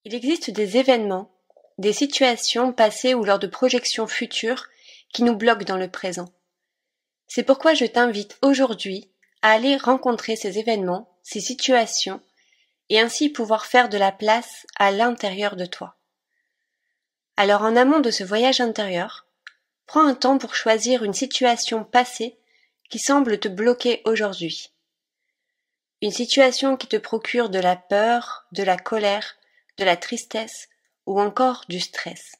Il existe des événements, des situations passées ou lors de projections futures qui nous bloquent dans le présent. C'est pourquoi je t'invite aujourd'hui à aller rencontrer ces événements, ces situations, et ainsi pouvoir faire de la place à l'intérieur de toi. Alors en amont de ce voyage intérieur, prends un temps pour choisir une situation passée qui semble te bloquer aujourd'hui. Une situation qui te procure de la peur, de la colère, de la tristesse ou encore du stress.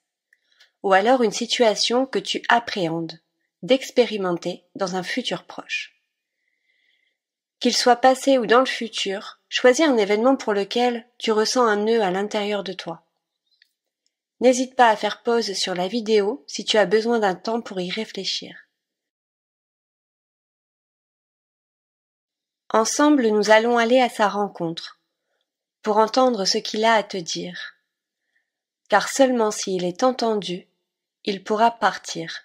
Ou alors une situation que tu appréhendes d'expérimenter dans un futur proche. Qu'il soit passé ou dans le futur, choisis un événement pour lequel tu ressens un nœud à l'intérieur de toi. N'hésite pas à faire pause sur la vidéo si tu as besoin d'un temps pour y réfléchir. Ensemble, nous allons aller à sa rencontre, pour entendre ce qu'il a à te dire. Car seulement s'il est entendu, il pourra partir.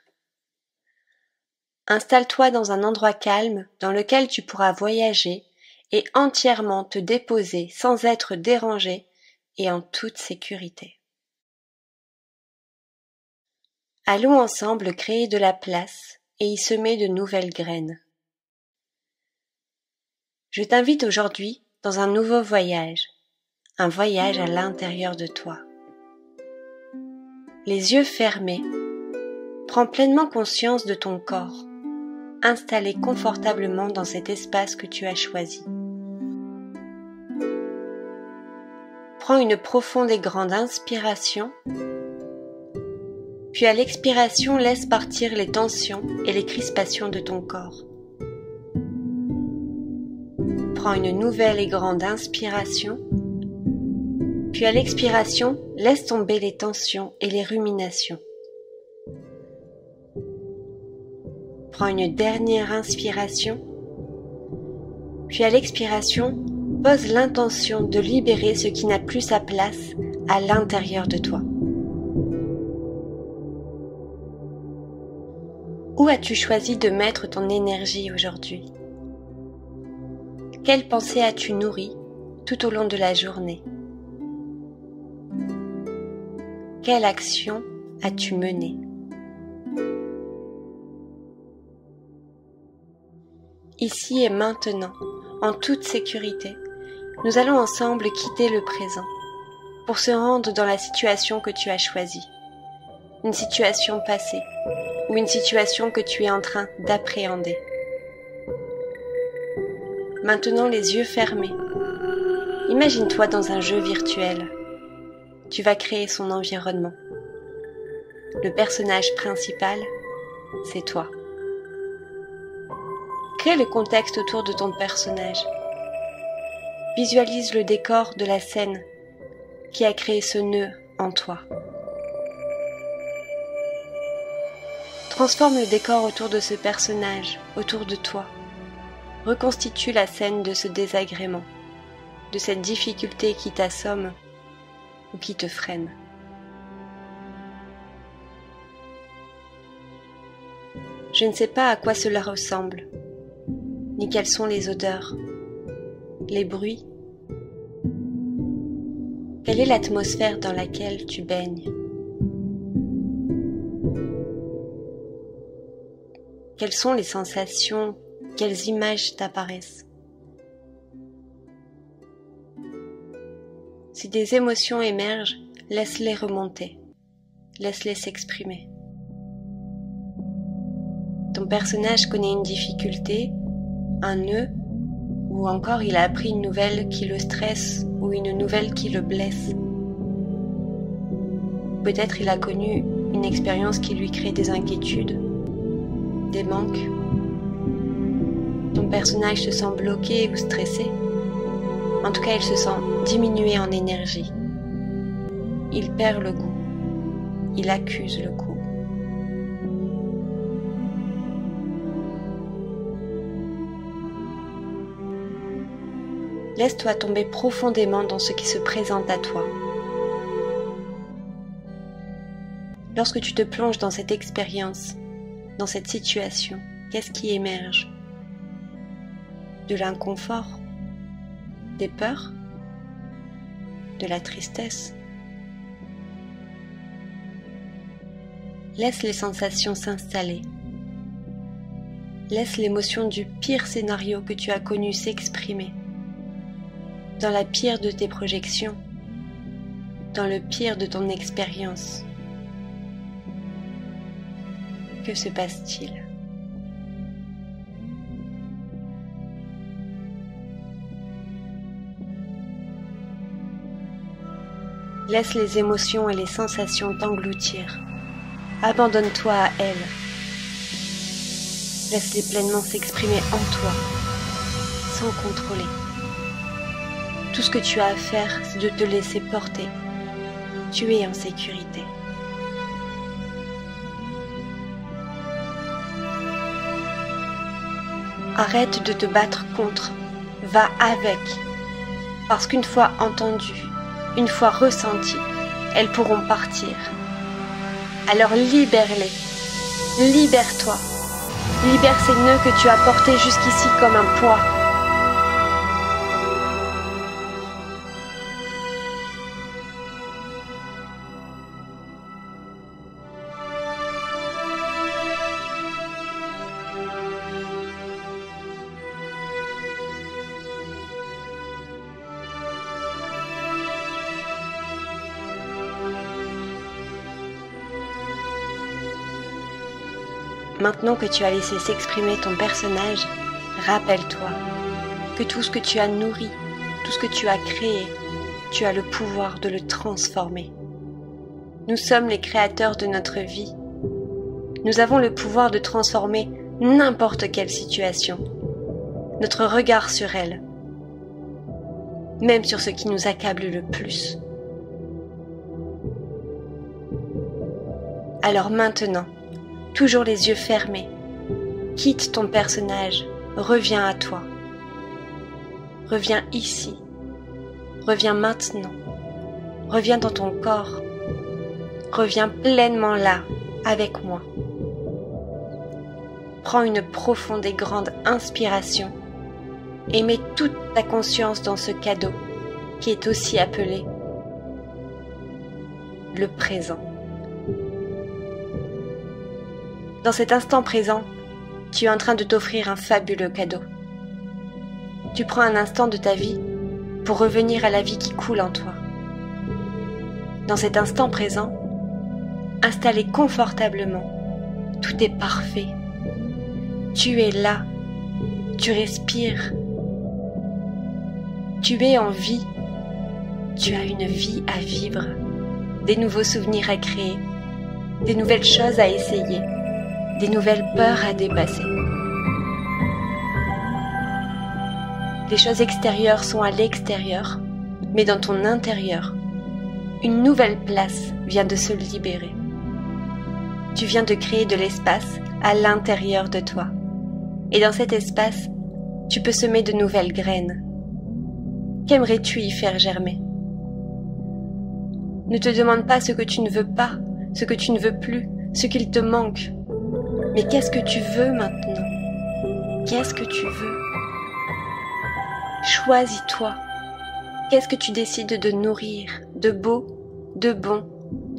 Installe-toi dans un endroit calme dans lequel tu pourras voyager et entièrement te déposer sans être dérangé et en toute sécurité. Allons ensemble créer de la place et y semer de nouvelles graines. Je t'invite aujourd'hui dans un nouveau voyage, un voyage à l'intérieur de toi. Les yeux fermés, prends pleinement conscience de ton corps, installé confortablement dans cet espace que tu as choisi. Prends une profonde et grande inspiration, puis à l'expiration, laisse partir les tensions et les crispations de ton corps. Prends une nouvelle et grande inspiration, puis à l'expiration, laisse tomber les tensions et les ruminations. Prends une dernière inspiration, puis à l'expiration, pose l'intention de libérer ce qui n'a plus sa place à l'intérieur de toi. Où as-tu choisi de mettre ton énergie aujourd'hui ? Quelles pensées as-tu nourries tout au long de la journée ? Quelle action as-tu menée ? Ici et maintenant, en toute sécurité, nous allons ensemble quitter le présent pour se rendre dans la situation que tu as choisie, une situation passée ou une situation que tu es en train d'appréhender. Maintenant les yeux fermés, imagine-toi dans un jeu virtuel. Tu vas créer son environnement. Le personnage principal, c'est toi. Crée le contexte autour de ton personnage. Visualise le décor de la scène qui a créé ce nœud en toi. Transforme le décor autour de ce personnage, autour de toi. Reconstitue la scène de ce désagrément, de cette difficulté qui t'assomme ou qui te freine. Je ne sais pas à quoi cela ressemble, ni quelles sont les odeurs, les bruits. Quelle est l'atmosphère dans laquelle tu baignes ? Quelles sont les sensations, quelles images t'apparaissent ? Si des émotions émergent, laisse-les remonter, laisse-les s'exprimer. Ton personnage connaît une difficulté, un nœud, ou encore il a appris une nouvelle qui le stresse ou une nouvelle qui le blesse. Peut-être il a connu une expérience qui lui crée des inquiétudes, des manques. Ton personnage se sent bloqué ou stressé. En tout cas, il se sent diminué en énergie. Il perd le goût. Il accuse le coup. Laisse-toi tomber profondément dans ce qui se présente à toi. Lorsque tu te plonges dans cette expérience, dans cette situation, qu'est-ce qui émerge ? De l'inconfort ? Des peurs ? De la tristesse ? Laisse les sensations s'installer. Laisse l'émotion du pire scénario que tu as connu s'exprimer. Dans la pire de tes projections, dans le pire de ton expérience. Que se passe-t-il ? Laisse les émotions et les sensations t'engloutir. Abandonne-toi à elles. Laisse-les pleinement s'exprimer en toi, sans contrôler. Tout ce que tu as à faire, c'est de te laisser porter. Tu es en sécurité. Arrête de te battre contre, va avec. Parce qu'une fois entendues, une fois ressenties, elles pourront partir. Alors libère-les, libère-toi, libère ces nœuds que tu as portés jusqu'ici comme un poids. Maintenant que tu as laissé s'exprimer ton personnage, rappelle-toi que tout ce que tu as nourri, tout ce que tu as créé, tu as le pouvoir de le transformer. Nous sommes les créateurs de notre vie. Nous avons le pouvoir de transformer n'importe quelle situation, notre regard sur elle, même sur ce qui nous accable le plus. Alors maintenant, toujours les yeux fermés, quitte ton personnage, reviens à toi. Reviens ici, reviens maintenant, reviens dans ton corps, reviens pleinement là, avec moi. Prends une profonde et grande inspiration et mets toute ta conscience dans ce cadeau qui est aussi appelé le présent. Dans cet instant présent, tu es en train de t'offrir un fabuleux cadeau. Tu prends un instant de ta vie pour revenir à la vie qui coule en toi. Dans cet instant présent, installé confortablement, tout est parfait. Tu es là, tu respires, tu es en vie, tu as une vie à vivre, des nouveaux souvenirs à créer, des nouvelles choses à essayer, des nouvelles peurs à dépasser. Les choses extérieures sont à l'extérieur, mais dans ton intérieur, une nouvelle place vient de se libérer. Tu viens de créer de l'espace à l'intérieur de toi. Et dans cet espace, tu peux semer de nouvelles graines. Qu'aimerais-tu y faire germer ? Ne te demande pas ce que tu ne veux pas, ce que tu ne veux plus, ce qu'il te manque. Mais qu'est-ce que tu veux maintenant ? Qu'est-ce que tu veux ? Choisis-toi. Qu'est-ce que tu décides de nourrir, de beau, de bon,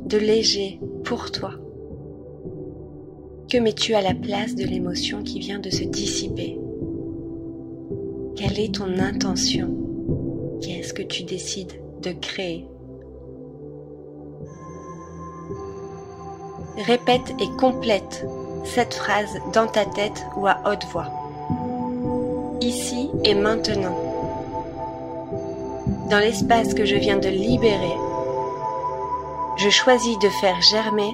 de léger pour toi ? Que mets-tu à la place de l'émotion qui vient de se dissiper ? Quelle est ton intention ? Qu'est-ce que tu décides de créer ? Répète et complète cette phrase dans ta tête ou à haute voix. Ici et maintenant. Dans l'espace que je viens de libérer, je choisis de faire germer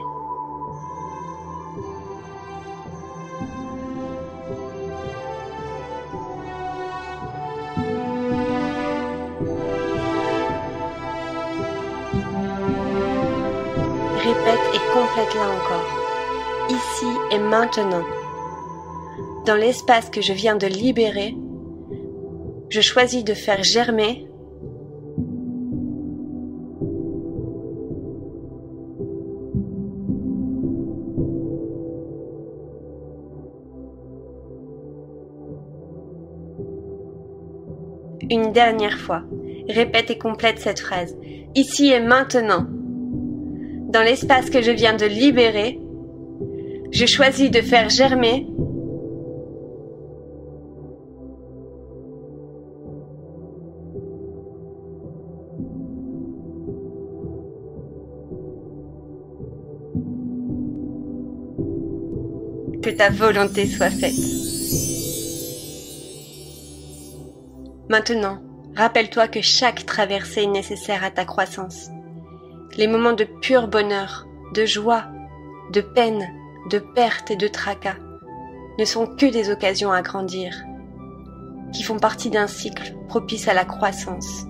Répète et complète-la encore. Ici et maintenant. Dans l'espace que je viens de libérer, je choisis de faire germer une dernière fois. Répète et complète cette phrase. Ici et maintenant. Dans l'espace que je viens de libérer, Je choisis de faire germer que ta volonté soit faite. Maintenant, rappelle-toi que chaque traversée est nécessaire à ta croissance. Les moments de pur bonheur, de joie, de peine, de perte et de tracas ne sont que des occasions à grandir, qui font partie d'un cycle propice à la croissance.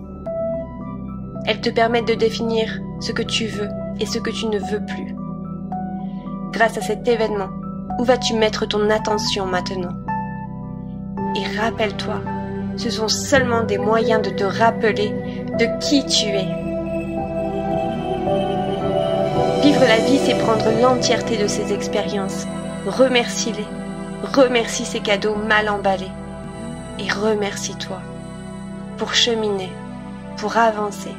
Elles te permettent de définir ce que tu veux et ce que tu ne veux plus. Grâce à cet événement, où vas-tu mettre ton attention maintenant? Et rappelle-toi, ce sont seulement des moyens de te rappeler de qui tu es. Vivre la vie, c'est prendre l'entièreté de ces expériences. Remercie-les. Remercie ces cadeaux mal emballés. Et remercie-toi pour cheminer, pour avancer,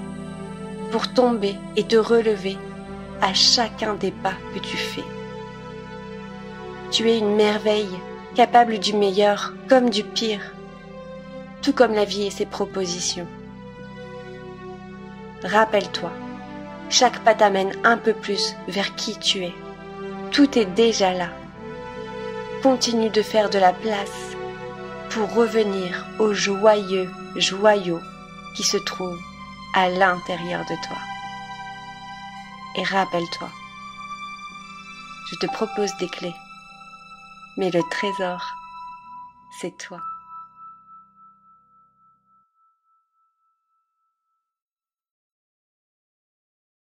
pour tomber et te relever à chacun des pas que tu fais. Tu es une merveille, capable du meilleur comme du pire, tout comme la vie et ses propositions. Rappelle-toi, chaque pas t'amène un peu plus vers qui tu es. Tout est déjà là. Continue de faire de la place pour revenir au joyeux joyau qui se trouve à l'intérieur de toi. Et rappelle-toi, je te propose des clés, mais le trésor, c'est toi.